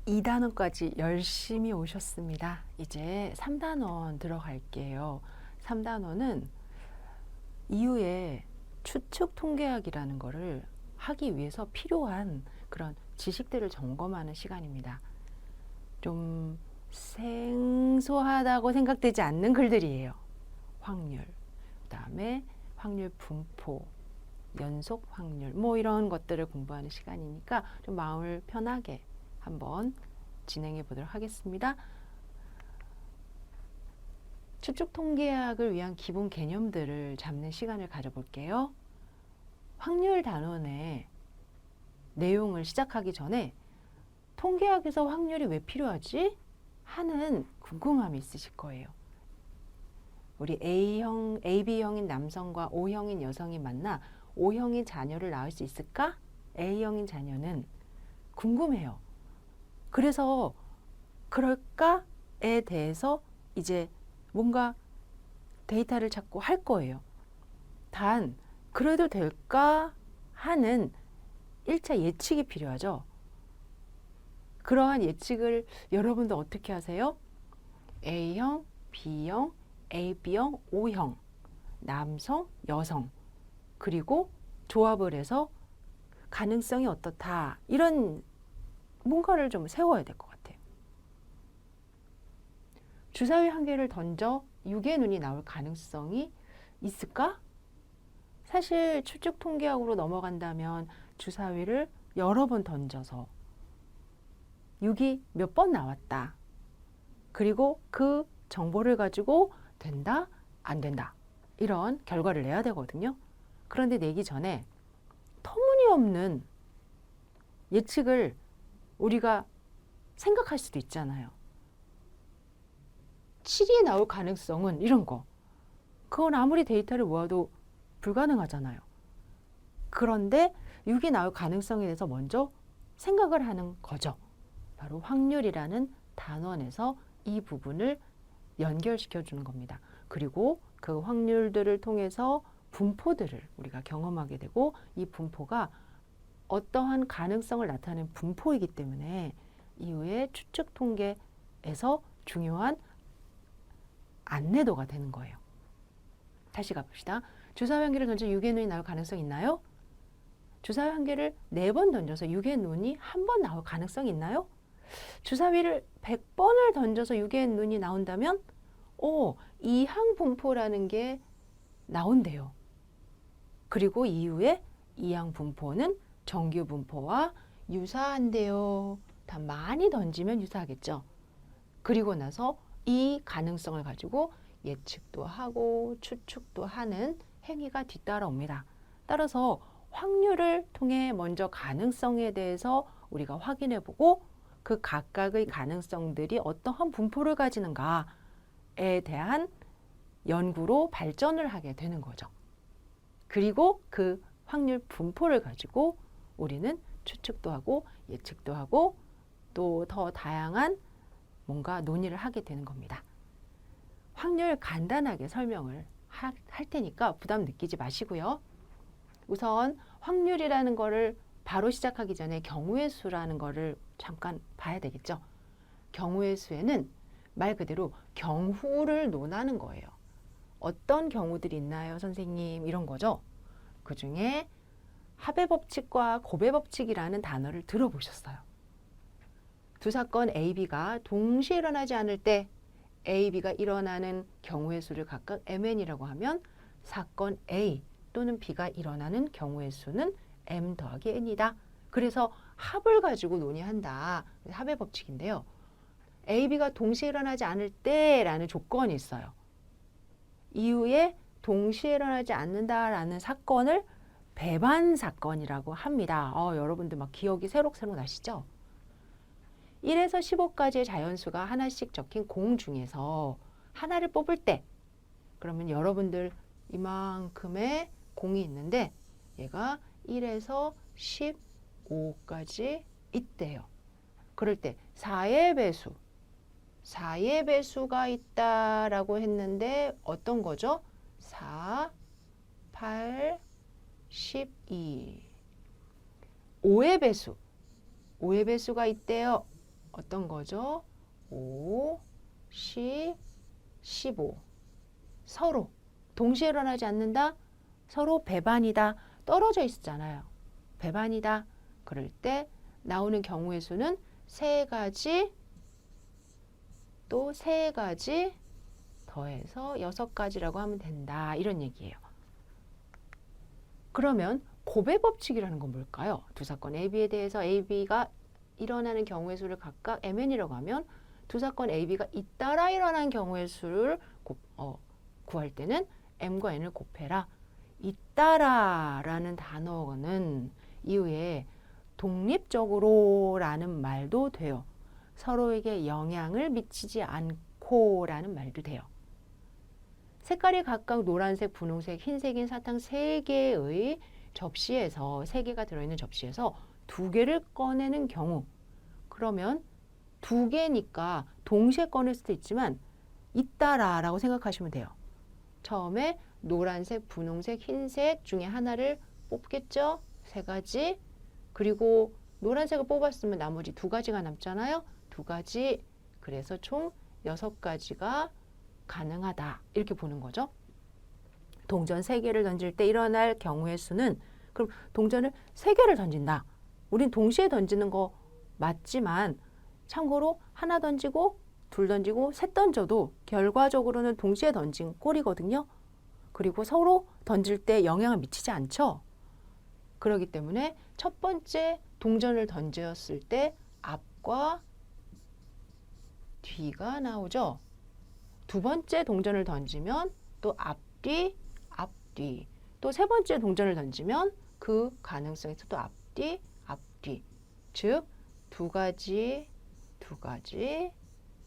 2단원까지 열심히 오셨습니다. 이제 3단원 들어갈게요. 3단원은 이후에 추측 통계학이라는 거를 하기 위해서 필요한 그런 지식들을 점검하는 시간입니다. 좀 생소하다고 생각되지 않는 글들이에요. 확률, 그 다음에 확률 분포, 연속 확률, 뭐 이런 것들을 공부하는 시간이니까 좀 마음을 편하게 한번 진행해 보도록 하겠습니다. 추측 통계학을 위한 기본 개념들을 잡는 시간을 가져볼게요. 확률 단원의 내용을 시작하기 전에 통계학에서 확률이 왜 필요하지? 하는 궁금함이 있으실 거예요. 우리 A형, AB형인 남성과 O형인 여성이 만나 O형인 자녀를 낳을 수 있을까? A형인 자녀는 궁금해요. 그래서 그럴까에 대해서 이제 뭔가 데이터를 찾고 할 거예요. 단 그래도 될까 하는 1차 예측이 필요하죠. 그러한 예측을 여러분도 어떻게 하세요? A형, B형, AB형, O형, 남성, 여성, 그리고 조합을 해서 가능성이 어떻다, 이런 뭔가를 좀 세워야 될 것 같아요. 주사위 한 개를 던져 6의 눈이 나올 가능성이 있을까? 사실 추측 통계학으로 넘어간다면 주사위를 여러 번 던져서 6이 몇 번 나왔다, 그리고 그 정보를 가지고 된다, 안 된다, 이런 결과를 내야 되거든요. 그런데 내기 전에 터무니없는 예측을 우리가 생각할 수도 있잖아요. 7이 나올 가능성은 이런 거. 그건 아무리 데이터를 모아도 불가능하잖아요. 그런데 6이 나올 가능성에 대해서 먼저 생각을 하는 거죠. 바로 확률이라는 단원에서 이 부분을 연결시켜 주는 겁니다. 그리고 그 확률들을 통해서 분포들을 우리가 경험하게 되고, 이 분포가 어떠한 가능성을 나타내는 분포이기 때문에 이후에 추측 통계에서 중요한 안내도가 되는 거예요. 다시 가봅시다. 주사위 한 개를 던져 6의 눈이 나올 가능성이 있나요? 주사위 한 개를 4번 던져서 6의 눈이 한 번 나올 가능성이 있나요? 주사위를 100번을 던져서 6의 눈이 나온다면 이항 분포라는 게 나온대요. 그리고 이후에 이항 분포는 정규 분포와 유사한데요. 다 많이 던지면 유사하겠죠. 그리고 나서 이 가능성을 가지고 예측도 하고 추측도 하는 행위가 뒤따라옵니다. 따라서 확률을 통해 먼저 가능성에 대해서 우리가 확인해 보고, 그 각각의 가능성들이 어떠한 분포를 가지는가에 대한 연구로 발전을 하게 되는 거죠. 그리고 그 확률 분포를 가지고 우리는 추측도 하고 예측도 하고 또 더 다양한 뭔가 논의를 하게 되는 겁니다. 확률 간단하게 설명을 할 테니까 부담 느끼지 마시고요. 우선 확률이라는 거를 바로 시작하기 전에 경우의 수라는 거를 잠깐 봐야 되겠죠. 경우의 수에는 말 그대로 경우를 논하는 거예요. 어떤 경우들이 있나요, 선생님? 이런 거죠. 그 중에 합의 법칙과 곱의 법칙이라는 단어를 들어보셨어요. 두 사건 A, B가 동시에 일어나지 않을 때 A, B가 일어나는 경우의 수를 각각 MN이라고 하면, 사건 A 또는 B가 일어나는 경우의 수는 M 더하기 N이다. 그래서 합을 가지고 논의한다. 합의 법칙인데요. A, B가 동시에 일어나지 않을 때라는 조건이 있어요. 이후에 동시에 일어나지 않는다라는 사건을 배반 사건이라고 합니다. 여러분들 막 기억이 새록새록 나시죠? 1에서 15까지의 자연수가 하나씩 적힌 공 중에서 하나를 뽑을 때, 그러면 여러분들 이만큼의 공이 있는데 얘가 1에서 15까지 있대요. 그럴 때 4의 배수가 있다라고 했는데 어떤 거죠? 4, 8, 12. 5의 배수가 있대요. 어떤 거죠? 5, 10, 15. 서로 동시에 일어나지 않는다. 서로 배반이다. 떨어져 있었잖아요. 배반이다. 그럴 때 나오는 경우의 수는 3가지, 또 3가지 더해서 6가지라고 하면 된다. 이런 얘기예요. 그러면 곱의 법칙이라는 건 뭘까요? 두 사건 AB에 대해서 AB가 일어나는 경우의 수를 각각 MN이라고 하면 두 사건 AB가 잇따라 일어나는 경우의 수를 구할 때는 M과 N을 곱해라. 잇따라라는 단어는 이후에 독립적으로 라는 말도 돼요. 서로에게 영향을 미치지 않고 라는 말도 돼요. 색깔이 각각 노란색, 분홍색, 흰색인 사탕 3개의 접시에서 3개가 들어있는 접시에서 2개를 꺼내는 경우 그러면 2개니까 동시에 꺼낼 수도 있지만 잇따라 라고 생각하시면 돼요. 처음에 노란색, 분홍색, 흰색 중에 하나를 뽑겠죠. 3가지. 그리고 노란색을 뽑았으면 나머지 2가지가 남잖아요. 2가지. 그래서 총 6가지가 가능하다. 이렇게 보는 거죠. 동전 3개를 던질 때 일어날 경우의 수는 그럼 동전을 3개를 던진다. 우린 동시에 던지는 거 맞지만 참고로 하나 던지고 둘 던지고 셋 던져도 결과적으로는 동시에 던진 꼴이거든요. 그리고 서로 던질 때 영향을 미치지 않죠. 그렇기 때문에 첫 번째 동전을 던졌을 때 앞과 뒤가 나오죠. 두 번째 동전을 던지면 또 앞뒤, 앞뒤. 또 세 번째 동전을 던지면 그 가능성에서 또 앞뒤, 앞뒤. 즉, 2가지, 2가지,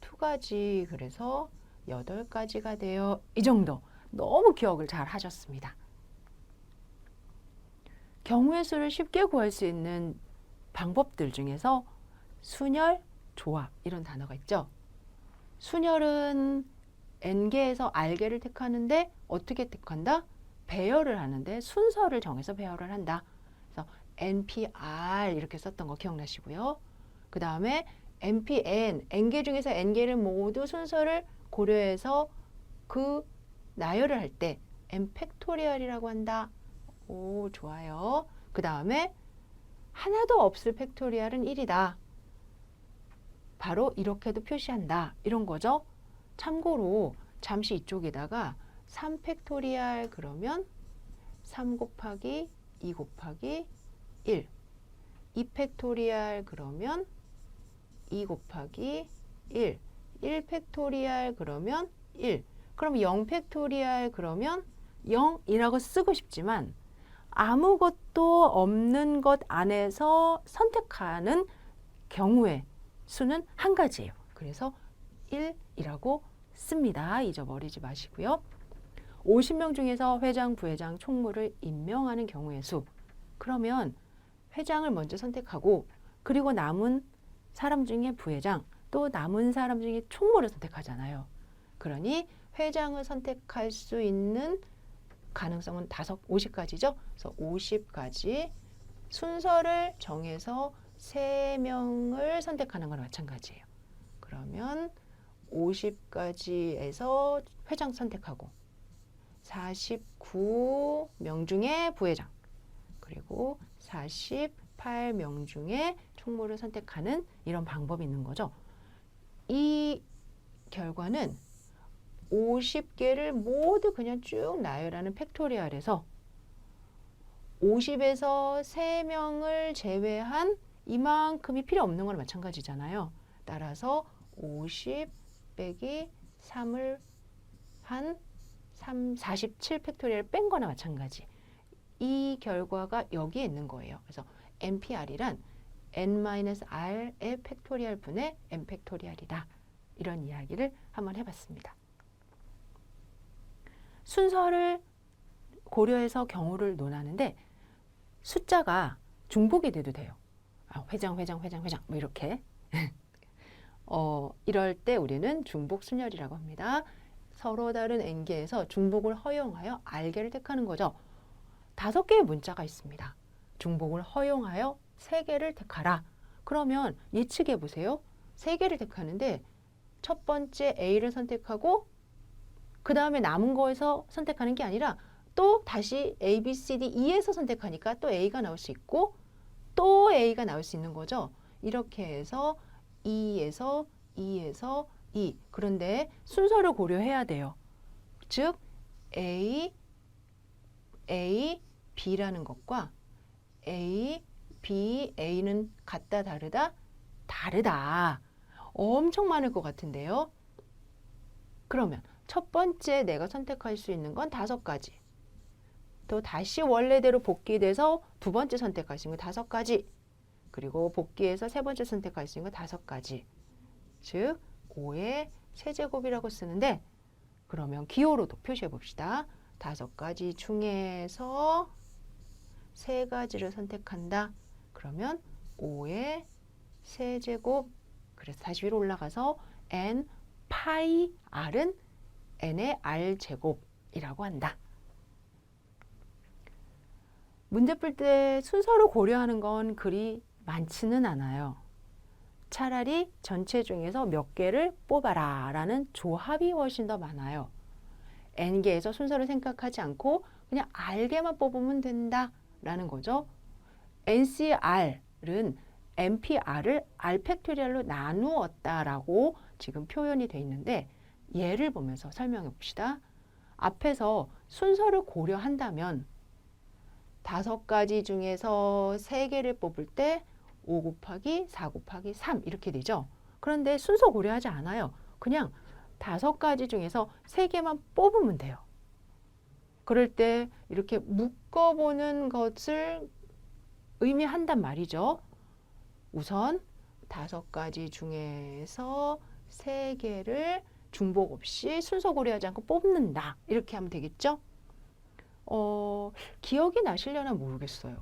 2가지. 그래서 8가지가 돼요. 이 정도. 너무 기억을 잘 하셨습니다. 경우의 수를 쉽게 구할 수 있는 방법들 중에서 순열, 조합 이런 단어가 있죠. 순열은 N개에서 R개를 택하는데 어떻게 택한다? 배열을 하는데 순서를 정해서 배열을 한다. 그래서 NPR 이렇게 썼던 거 기억나시고요. 그 다음에 NPN, N개 중에서 N개를 모두 순서를 고려해서 그 나열을 할 때 N 팩토리얼이라고 한다. 오, 좋아요. 그 다음에 하나도 없을 팩토리얼은 1이다. 바로 이렇게도 표시한다. 이런 거죠. 참고로 잠시 이쪽에다가 3 팩토리얼 그러면 3 곱하기 2 곱하기 1. 2 팩토리얼 그러면 2 곱하기 1. 1 팩토리얼 그러면 1. 그럼 0 팩토리얼 그러면 0이라고 쓰고 싶지만 아무것도 없는 것 안에서 선택하는 경우의 수는 한 가지예요. 그래서 1이라고 씁니다. 잊어버리지 마시고요. 50명 중에서 회장, 부회장, 총무를 임명하는 경우의 수. 그러면 회장을 먼저 선택하고 그리고 남은 사람 중에 부회장, 또 남은 사람 중에 총무를 선택하잖아요. 그러니 회장을 선택할 수 있는 가능성은 50가지죠. 그래서 50가지 순서를 정해서 3명을 선택하는 거나 마찬가지예요. 그러면 50가지에서 회장 선택하고 49명 중에 부회장 그리고 48명 중에 총무를 선택하는 이런 방법이 있는 거죠. 이 결과는 50개를 모두 그냥 쭉 나열하는 팩토리얼에서 50에서 3명을 제외한 이만큼이 필요 없는 거나 마찬가지잖아요. 따라서 50 빼기 3을 한 47 팩토리얼 뺀 거나 마찬가지. 이 결과가 여기에 있는 거예요. 그래서 NPR이란 N-R의 팩토리얼 분의 N 팩토리얼이다. 이런 이야기를 한번 해봤습니다. 순서를 고려해서 경우를 논하는데 숫자가 중복이 돼도 돼요. 회장 뭐 이렇게. 이럴 때 우리는 중복 순열이라고 합니다. 서로 다른 N개에서 중복을 허용하여 R개를 택하는 거죠. 5개의 문자가 있습니다. 중복을 허용하여 3개를 택하라. 그러면 예측해 보세요. 세 개를 택하는데 첫 번째 A를 선택하고 그 다음에 남은 거에서 선택하는 게 아니라 또 다시 A, B, C, D, E에서 선택하니까 또 A가 나올 수 있고 또 A가 나올 수 있는 거죠. 이렇게 해서 E에서 E에서 E. 그런데 순서를 고려해야 돼요. 즉 A, A, B라는 것과 A, B, A는 같다 다르다? 다르다. 엄청 많을 것 같은데요. 그러면 첫 번째 내가 선택할 수 있는 건 5가지. 또 다시 원래대로 복귀돼서 두 번째 선택할 수 있는 건 5가지. 그리고 복귀해서 세 번째 선택할 수 있는 건 5가지. 즉 5의 세제곱이라고 쓰는데 그러면 기호로도 표시해 봅시다. 5가지 중에서 3가지를 선택한다. 그러면 5의 세제곱. 그래서 다시 위로 올라가서 n 파이 r은 n의 r제곱이라고 한다. 문제 풀 때 순서를 고려하는 건 그리 많지는 않아요. 차라리 전체 중에서 몇 개를 뽑아라 라는 조합이 훨씬 더 많아요. n개에서 순서를 생각하지 않고 그냥 r개만 뽑으면 된다 라는 거죠. NCR은 NPR을 R 팩토리얼로 나누었다라고 지금 표현이 되어 있는데 예를 보면서 설명해 봅시다. 앞에서 순서를 고려한다면 5가지 중에서 3개를 뽑을 때 5 곱하기 4 곱하기 3 이렇게 되죠. 그런데 순서 고려하지 않아요. 그냥 5가지 중에서 3개만 뽑으면 돼요. 그럴 때 이렇게 묶어보는 것을 의미한단 말이죠. 우선 5가지 중에서 3개를 중복 없이 순서 고려하지 않고 뽑는다. 이렇게 하면 되겠죠? 기억이 나시려나 모르겠어요.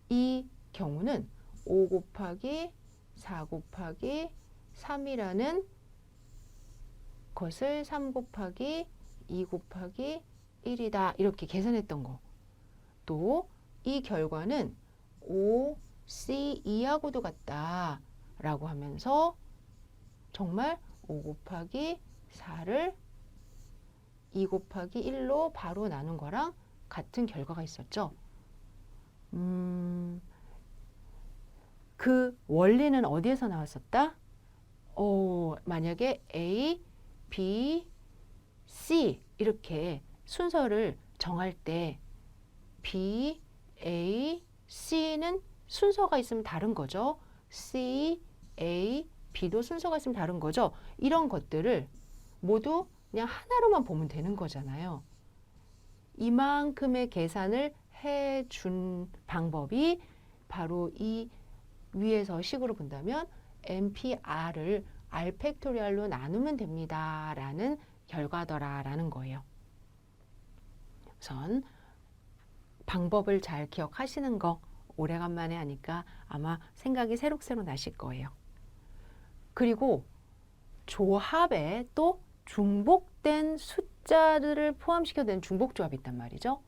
이 경우는 5 곱하기 4 곱하기 3이라는 것을 3 곱하기 2 곱하기 1이다. 이렇게 계산했던 거. 또 이 결과는 OC2하고도 같다. 라고 하면서 정말 5 곱하기 4를 2 곱하기 1로 바로 나눈 거랑 같은 결과가 있었죠. 그 원리는 어디에서 나왔었다? 만약에 A, B, C 이렇게 순서를 정할 때 B, A, C는 순서가 있으면 다른 거죠. C, A, B도 순서가 있으면 다른 거죠. 이런 것들을 모두 그냥 하나로만 보면 되는 거잖아요. 이만큼의 계산을 해준 방법이 바로 이 위에서 식으로 본다면 NPR을 R 팩토리얼로 나누면 됩니다. 라는 결과더라 라는 거예요. 우선 방법을 잘 기억하시는 거 오래간만에 하니까 아마 생각이 새록새록 나실 거예요. 그리고 조합에 또 중복된 숫자들을 포함시켜야 되는 중복조합이 있단 말이죠.